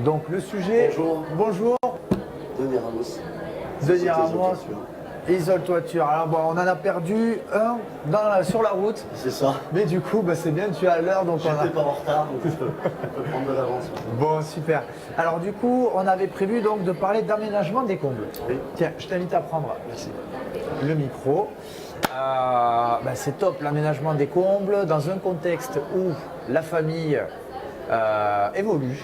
Donc le sujet... Bonjour. Bonjour. Denis Ramos. Denis Ramos. Isole-toiture. Alors bon, on en a perdu un sur la route. C'est ça. Mais du coup, c'est bien, tu es à l'heure. Donc J'étais pas en retard, donc on peut prendre de l'avance. Bon, super. Alors du coup, on avait prévu donc de parler d'aménagement des combles. Oui. Tiens, je t'invite à prendre Merci. le micro. C'est top l'aménagement des combles dans un contexte où la famille évolue.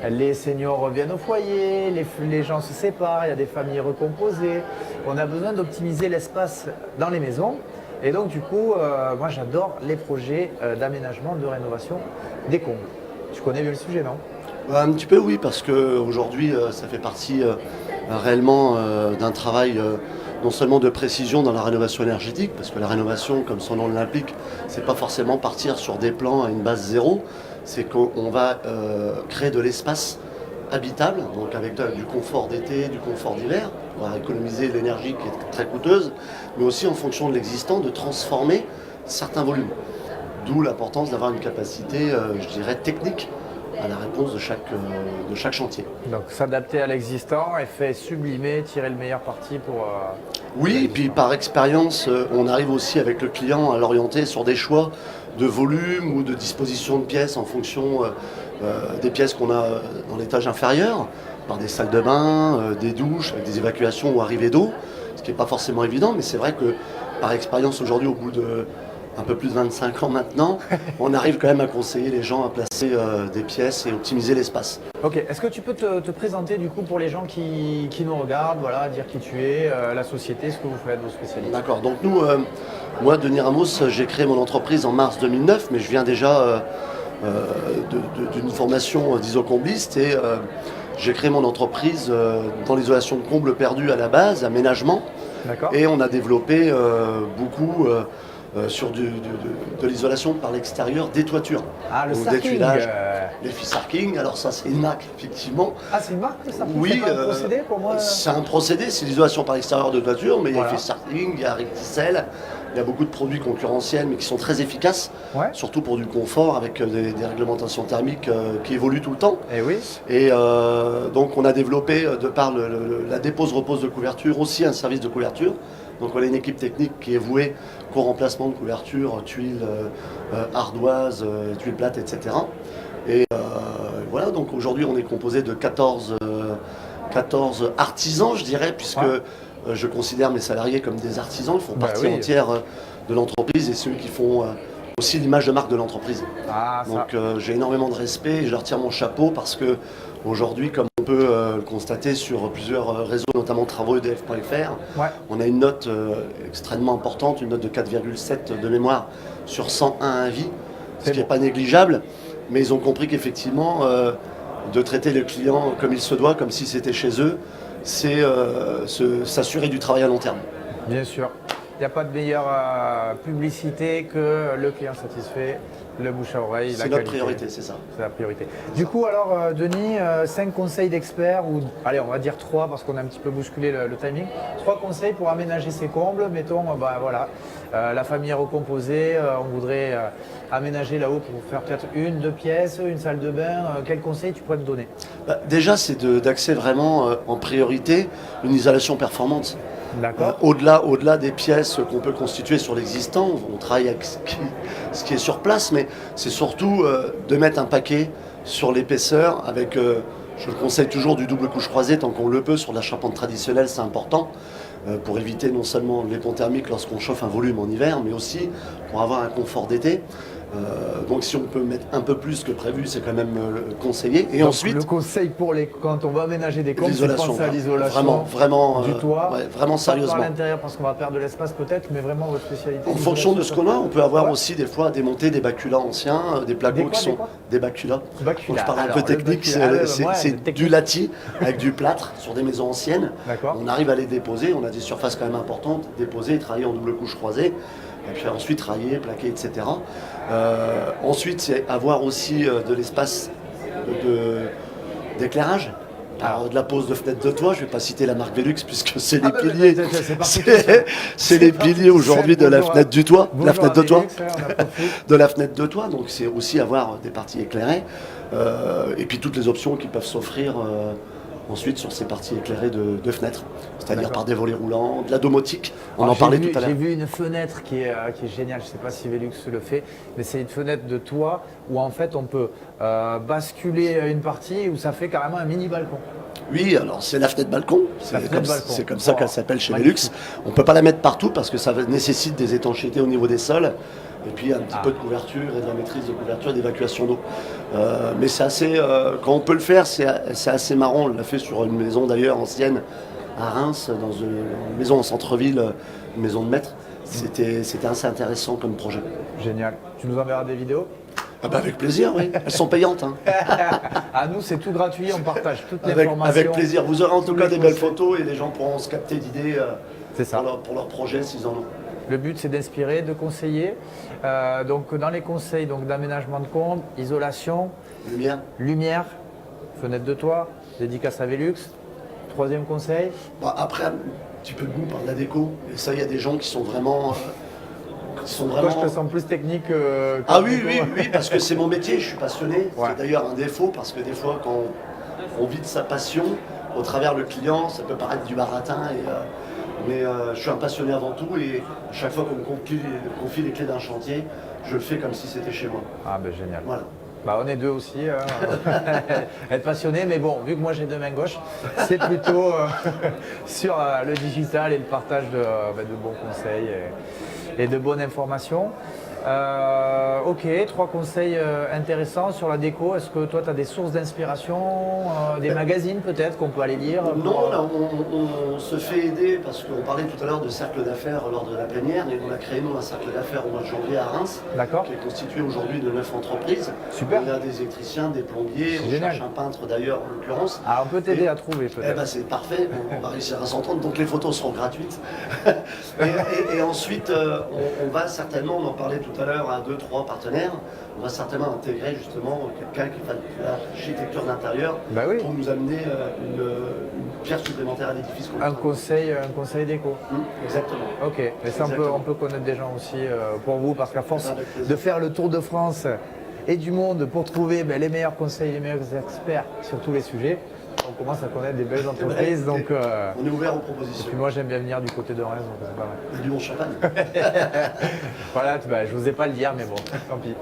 Les seniors reviennent au foyer, les gens se séparent, il y a des familles recomposées. On a besoin d'optimiser l'espace dans les maisons. Et donc du coup, moi j'adore les projets d'aménagement, de rénovation des combles. Tu connais bien le sujet, non? Un petit peu oui, parce qu'aujourd'hui ça fait partie réellement d'un travail non seulement de précision dans la rénovation énergétique, parce que la rénovation, comme son nom l'implique, c'est pas forcément partir sur des plans à une base zéro, c'est qu'on va créer de l'espace habitable, donc avec du confort d'été, du confort d'hiver, on va économiser l'énergie qui est très coûteuse, mais aussi en fonction de l'existant, de transformer certains volumes. D'où l'importance d'avoir une capacité, je dirais, technique à la réponse de chaque chantier. Donc s'adapter à l'existant et fait sublimer, tirer le meilleur parti pour... Oui, et puis par expérience, on arrive aussi avec le client à l'orienter sur des choix de volume ou de disposition de pièces en fonction des pièces qu'on a dans l'étage inférieur, par des salles de bain, des douches, avec des évacuations ou arrivées d'eau, ce qui n'est pas forcément évident, mais c'est vrai que par expérience aujourd'hui, au bout de un peu plus de 25 ans maintenant, on arrive quand même à conseiller les gens à placer des pièces et optimiser l'espace. Ok, est-ce que tu peux te présenter du coup pour les gens qui nous regardent, voilà, dire qui tu es, la société, ce que vous faites, vos spécialités. D'accord, donc nous, moi Denis Ramos, j'ai créé mon entreprise en mars 2009, mais je viens déjà d'une formation d'isocombiste et j'ai créé mon entreprise dans l'isolation de combles perdus à la base, aménagement. D'accord. Et on a développé beaucoup sur de l'isolation par l'extérieur des toitures. Ah, le Donc, sarking. des tuilages, les sarking, alors ça c'est une marque effectivement. Ah, c'est une marque, le sarking? Oui, c'est pas un procédé pour moi. c'est un procédé, c'est l'isolation par l'extérieur de toiture, mais Voilà. il y a sarking, il y a Recticel, il y a beaucoup de produits concurrentiels mais qui sont très efficaces, Ouais. surtout pour du confort avec des réglementations thermiques qui évoluent tout le temps. Eh oui. Et donc on a développé, de par la dépose-repose de couverture, aussi un service de couverture. Donc on a une équipe technique qui est vouée qu'au remplacement de couverture, tuiles, ardoises, tuiles plates, etc. Et voilà, donc aujourd'hui on est composé de 14 artisans, je dirais, puisque je considère mes salariés comme des artisans, ils font partie entière de l'entreprise et ceux qui font aussi l'image de marque de l'entreprise. Ah, ça. Donc j'ai énormément de respect et je leur tire mon chapeau parce que aujourd'hui, comme on peut le constater sur plusieurs réseaux, notamment travaux-edf.fr, on a une note extrêmement importante, une note de 4,7 de mémoire sur 101 avis, ce qui n'est pas négligeable, mais ils ont compris qu'effectivement, de traiter les clients comme il se doit, comme si c'était chez eux, c'est s'assurer du travail à long terme. Bien sûr. Il n'y a pas de meilleure publicité que le client satisfait, le bouche à oreille, la qualité. C'est notre priorité, c'est ça. C'est la priorité. Du coup, alors, Denis, 5 conseils d'experts, ou allez, on va dire 3 parce qu'on a un petit peu bousculé le timing. 3 conseils pour aménager ses combles. Mettons, voilà, la famille est recomposée, on voudrait aménager là-haut pour faire peut-être 1-2 pièces, une salle de bain. Quels conseils tu pourrais me donner? Déjà, c'est d'axer vraiment en priorité une isolation performante. D'accord. Au-delà des pièces qu'on peut constituer sur l'existant, on travaille avec ce qui est sur place, mais c'est surtout de mettre un paquet sur l'épaisseur avec, je le conseille toujours, du double couche croisée tant qu'on le peut. Sur la charpente traditionnelle, c'est important pour éviter non seulement les ponts thermiques lorsqu'on chauffe un volume en hiver, mais aussi pour avoir un confort d'été. Donc si on peut mettre un peu plus que prévu, c'est quand même conseillé. Et donc, ensuite, le conseil pour quand on va aménager des combles, c'est de penser à l'isolation vraiment, du toit, vraiment sérieusement. Pas à l'intérieur parce qu'on va perdre de l'espace peut-être, mais vraiment votre spécialité. En fonction de ce qu'on a, on peut avoir aussi des fois démonter des baculas anciens, des placo qui sont des baculas. Donc, je parle un peu technique, c'est du lati avec du plâtre sur des maisons anciennes. On arrive à les déposer, on a des surfaces quand même importantes, déposer, travailler en double couche croisée. Et puis ensuite railler, plaquer, etc. Ensuite, c'est avoir aussi de l'espace d'éclairage. Alors, de la pose de fenêtre de toit, je ne vais pas citer la marque Velux puisque c'est les bah, piliers. c'est parti. C'est les piliers aujourd'hui de la fenêtre du toit, la fenêtre de toit. Velux, De la fenêtre de toit, donc c'est aussi avoir des parties éclairées et puis toutes les options qui peuvent s'offrir ensuite sur ces parties éclairées de fenêtres, c'est-à-dire par des volets roulants, de la domotique, on en parlait tout à l'heure. J'ai vu une fenêtre qui est géniale, je ne sais pas si Velux le fait, mais c'est une fenêtre de toit où en fait on peut basculer une partie où ça fait carrément un mini balcon. Oui, alors c'est la fenêtre balcon, c'est comme ça qu'elle s'appelle chez Velux. Magnifique. On ne peut pas la mettre partout parce que ça nécessite des étanchéités au niveau des sols et puis un petit peu de couverture et de la maîtrise de couverture et d'évacuation d'eau. Mais c'est assez, quand on peut le faire, c'est assez marrant. On l'a fait sur une maison d'ailleurs ancienne à Reims, dans une maison en centre-ville, une maison de maître. C'était assez intéressant comme projet. Génial. Tu nous enverras des vidéos? Ah bah avec plaisir, oui. Elles sont payantes. Hein. À nous, c'est tout gratuit, on partage toutes les Avec informations. plaisir. Vous aurez en tout tous cas les des belles conseils. photos et les gens pourront se capter d'idées C'est ça. pour leur projet s'ils en ont. Le but, c'est d'inspirer, de conseiller. Donc, dans les conseils d'aménagement de combles, isolation, lumière, fenêtre de toit, dédicace à Velux. Troisième conseil. Bon, après, un petit peu de goût par la déco. Et ça, il y a des gens qui sont vraiment... Toi, je te sens plus technique Ah oui, parce que c'est mon métier, je suis passionné. Ouais. C'est d'ailleurs un défaut, parce que des fois, quand on vit de sa passion, au travers le client, ça peut paraître du baratin. Mais je suis un passionné avant tout, et à chaque fois qu'on me confie les clés d'un chantier, je le fais comme si c'était chez moi. Ah ben génial. Voilà. Bah, on est deux aussi, être passionné, mais bon, vu que moi j'ai deux mains gauches, c'est plutôt sur le digital et le partage de bons conseils et de bonnes informations. Ok, trois conseils intéressants sur la déco. Est-ce que toi tu as des sources d'inspiration, des magazines peut-être qu'on peut aller lire Non, là, on se fait aider parce qu'on parlait tout à l'heure de cercle d'affaires lors de la plénière et on a créé nous un cercle d'affaires au mois de janvier à Reims, qui est constitué aujourd'hui de 9 entreprises. Super. Il y a des électriciens, des plombiers, on cherche un peintre d'ailleurs en l'occurrence. Ah, on peut t'aider à trouver peut-être. Eh ben, c'est parfait, on va réussir à s'entendre, donc les photos seront gratuites. et ensuite, on va certainement, on en parlait tout à l'heure, à 2-3 partenaires, on va certainement intégrer justement quelqu'un qui fait de l'architecture d'intérieur pour nous amener une pierre supplémentaire à l'édifice. Un conseil déco. Exactement. Ok, mais ça on peut connaître des gens aussi pour vous, parce qu'à force de faire le tour de France et du monde pour trouver les meilleurs conseils, les meilleurs experts sur tous les sujets, on commence à connaître des belles entreprises. Donc, on est ouvert aux propositions. Et puis moi j'aime bien venir du côté de Reims, donc c'est pas mal. Du bon champagne. Voilà, je vous ai pas le dire, mais bon, tant pis.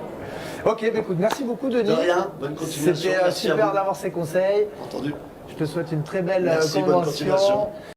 Ok, écoute, merci beaucoup Denis. De rien, bonne continuation. C'était super d'avoir ces conseils. Entendu. Je te souhaite une très belle Merci, bonne convention. continuation.